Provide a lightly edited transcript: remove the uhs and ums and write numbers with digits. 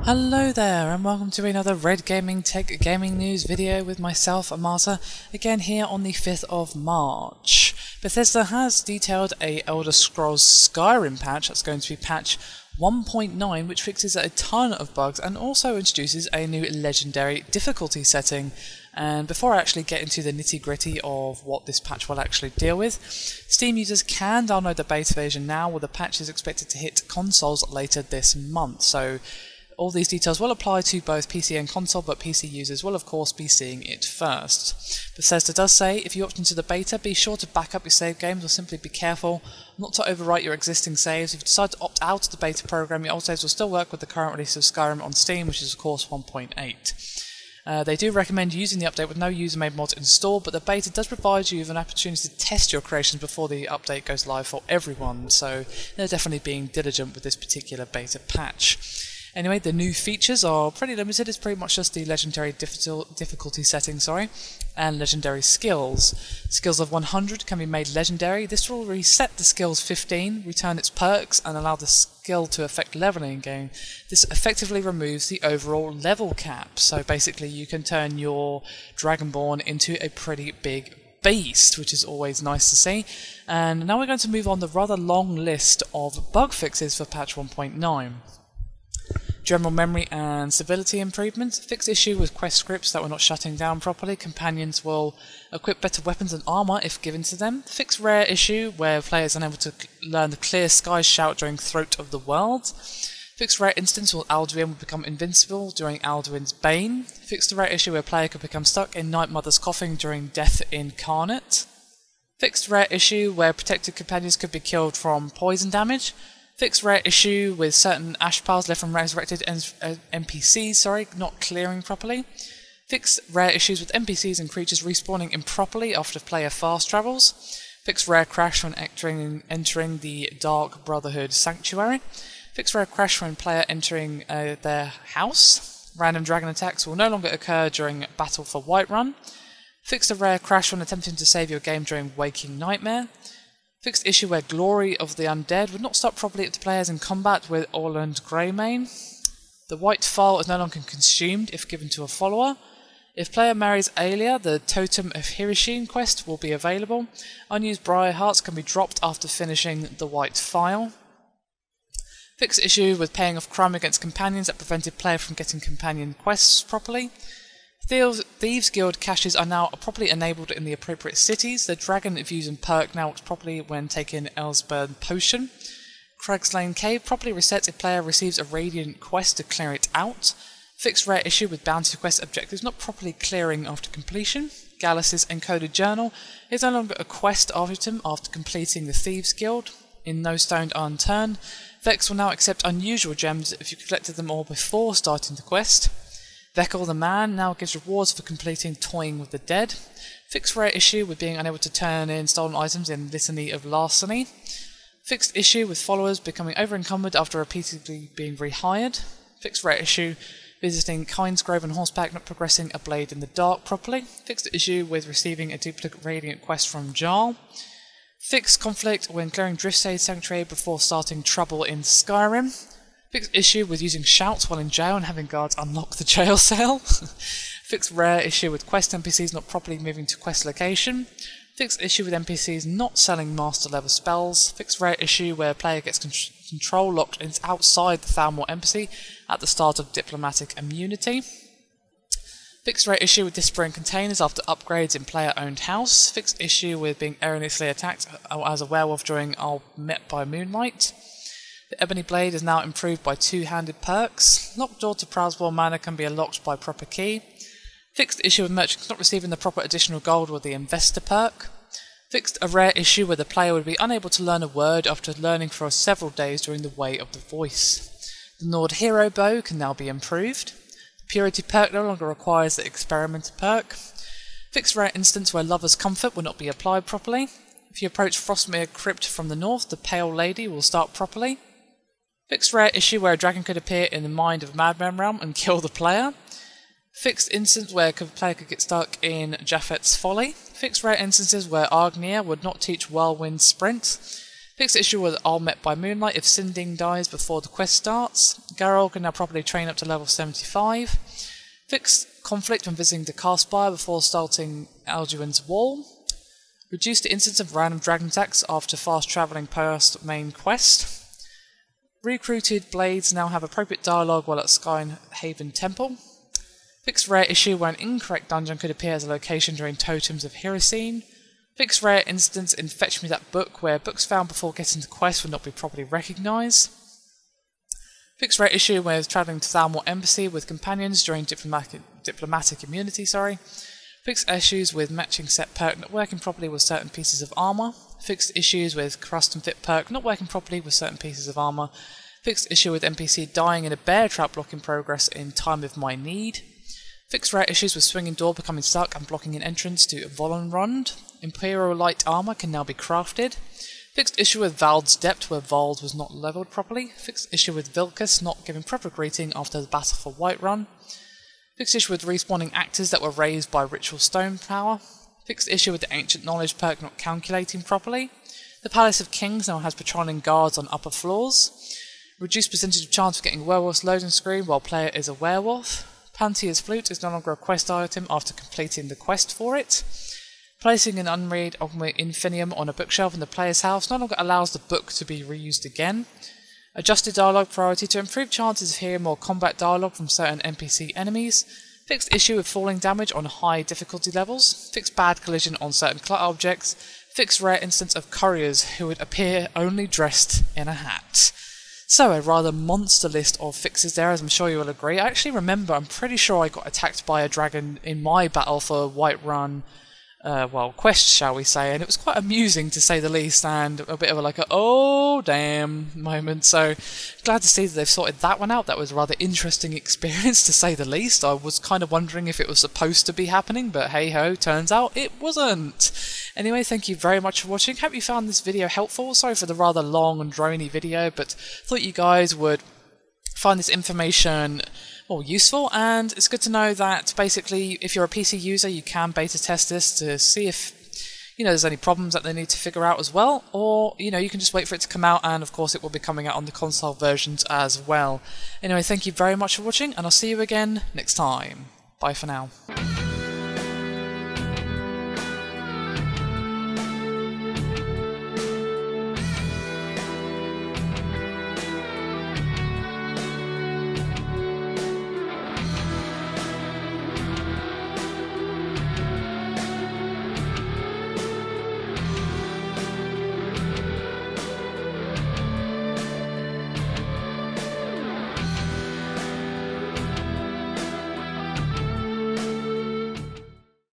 Hello there and welcome to another Red Gaming Tech Gaming News video with myself, Amasa, again here on the 5th of March. Bethesda has detailed a Elder Scrolls Skyrim patch that's going to be patch 1.9, which fixes a ton of bugs and also introduces a new legendary difficulty setting. And before I actually get into the nitty-gritty of what this patch will actually deal with, Steam users can download the beta version now, while the patch is expected to hit consoles later this month. So all these details will apply to both PC and console, but PC users will of course be seeing it first. Bethesda does say if you opt into the beta, be sure to back up your save games or simply be careful not to overwrite your existing saves. If you decide to opt out of the beta program, your old saves will still work with the current release of Skyrim on Steam, which is of course 1.8. They do recommend using the update with no user-made mods installed, but the beta does provide you with an opportunity to test your creations before the update goes live for everyone, so they're definitely being diligent with this particular beta patch. Anyway, the new features are pretty limited. It's pretty much just the legendary difficulty setting, and legendary skills. Skills of 100 can be made legendary. This will reset the skills 15, return its perks, and allow the skill to affect leveling in game. This effectively removes the overall level cap. So basically, you can turn your Dragonborn into a pretty big beast, which is always nice to see. And now we're going to move on the rather long list of bug fixes for patch 1.9. General memory and civility improvements. Fixed issue with quest scripts that were not shutting down properly. Companions will equip better weapons and armor if given to them. Fixed rare issue where players are unable to learn the clear sky shout during Throat of the World. Fixed rare instance where Alduin will become invincible during Alduin's Bane. Fixed rare issue where player could become stuck in Night Mother's coffin during Death Incarnate. Fixed rare issue where protected companions could be killed from poison damage. Fixed rare issue with certain ash piles left from resurrected NPCs, not clearing properly. Fixed rare issues with NPCs and creatures respawning improperly after player fast travels. Fixed rare crash when entering the Dark Brotherhood Sanctuary. Fixed rare crash when player entering their house. Random dragon attacks will no longer occur during Battle for Whiterun. Fixed a rare crash when attempting to save your game during Waking Nightmare. Fixed issue where Glory of the Undead would not start properly if the player is in combat with Orland Greymane. The white file is no longer consumed if given to a follower. If player marries Aelia, the Totem of Hirishin quest will be available. Unused Briar Hearts can be dropped after finishing the white file. Fixed issue with paying off crime against companions that prevented player from getting companion quests properly. Thieves Guild caches are now properly enabled in the appropriate cities. The Dragon Fusion perk now works properly when taking Elsburn Potion. Crag's Lane Cave properly resets if player receives a Radiant quest to clear it out. Fixed rare issue with bounty quest objectives not properly clearing after completion. Gallus' Encoded Journal is no longer a quest item after completing the Thieves Guild. In No Stone Unturned, Vex will now accept unusual gems if you collected them all before starting the quest. Vekal the Man now gives rewards for completing Toying with the Dead. Fixed rare issue with being unable to turn in stolen items in Litany of Larceny. Fixed issue with followers becoming over-encumbered after repeatedly being rehired. Fixed rare issue visiting Kynes Grove on horseback not progressing a Blade in the Dark properly. Fixed issue with receiving a duplicate Radiant quest from Jarl. Fixed conflict when clearing Driftshade Sanctuary before starting Trouble in Skyrim. Fixed issue with using shouts while in jail and having guards unlock the jail cell. Fixed rare issue with quest NPCs not properly moving to quest location. Fixed issue with NPCs not selling master level spells. Fixed rare issue where player gets control locked outside the Thalmor Embassy at the start of diplomatic immunity. Fixed rare issue with disappearing containers after upgrades in player-owned house. Fixed issue with being erroneously attacked as a werewolf during Met by Moonlight. The Ebony Blade is now improved by two-handed perks. Locked door to Prowswell Manor can be unlocked by proper key. Fixed issue with merchants not receiving the proper additional gold with the Investor perk. Fixed a rare issue where the player would be unable to learn a word after learning for several days during the Way of the Voice. The Nord Hero Bow can now be improved. The Purity perk no longer requires the Experimenter perk. Fixed rare instance where Lover's Comfort will not be applied properly. If you approach Frostmere Crypt from the north, the Pale Lady will start properly. Fixed rare issue where a dragon could appear in the mind of Madman Realm and kill the player. Fixed instance where a player could get stuck in Japhet's Folly. Fixed rare instances where Argnier would not teach Whirlwind Sprint. Fixed issue with All Met by Moonlight if Sinding dies before the quest starts. Garrel can now properly train up to level 75. Fixed conflict when visiting the Castspire before starting Alduin's Wall. Reduced the instance of random dragon attacks after fast travelling past main quest. Recruited blades now have appropriate dialogue while at Skyhaven Temple. Fixed rare issue where an incorrect dungeon could appear as a location during Totems of Hiroshine. Fixed rare instance in Fetch Me That Book where books found before getting to quest will not be properly recognised. Fixed rare issue where travelling to Thalmor Embassy with companions during diplomatic immunity. Fixed issues with matching set perk not working properly with certain pieces of armour. Fixed issues with custom fit perk not working properly with certain pieces of armour. Fixed issue with NPC dying in a bear trap blocking progress in time of my need. Fixed rare issues with swinging door becoming stuck and blocking an entrance to Vollenrund. Imperial light armour can now be crafted. Fixed issue with Vald's Depth where Vald was not levelled properly. Fixed issue with Vilcus not giving proper greeting after the battle for Whiterun. Fixed issue with respawning actors that were raised by ritual stone power. Fixed issue with the ancient knowledge perk not calculating properly. The Palace of Kings now has patrolling guards on upper floors. Reduced percentage of chance of getting werewolf's loading screen while player is a werewolf. Panthea's Flute is no longer a quest item after completing the quest for it. Placing an unread Infinium on a bookshelf in the player's house no longer allows the book to be reused again. Adjusted dialogue priority to improve chances of hearing more combat dialogue from certain NPC enemies. Fixed issue with falling damage on high difficulty levels. Fixed bad collision on certain clutter objects. Fixed rare instance of couriers who would appear only dressed in a hat. So, a rather monster list of fixes there, as I'm sure you will agree. I actually remember, I'm pretty sure I got attacked by a dragon in my battle for Whiterun, quest, shall we say, and it was quite amusing to say the least, and a bit of oh damn moment, so glad to see that they've sorted that one out. That was a rather interesting experience to say the least. I was kind of wondering if it was supposed to be happening, but hey ho, turns out it wasn't. Anyway, thank you very much for watching. Hope you found this video helpful. Sorry for the rather long and drony video, but thought you guys would find this information useful, and it's good to know that basically if you're a PC user you can beta test this to see if there's any problems that they need to figure out as well, or you can just wait for it to come out, and of course it will be coming out on the console versions as well. Anyway, thank you very much for watching, and I'll see you again next time. Bye for now.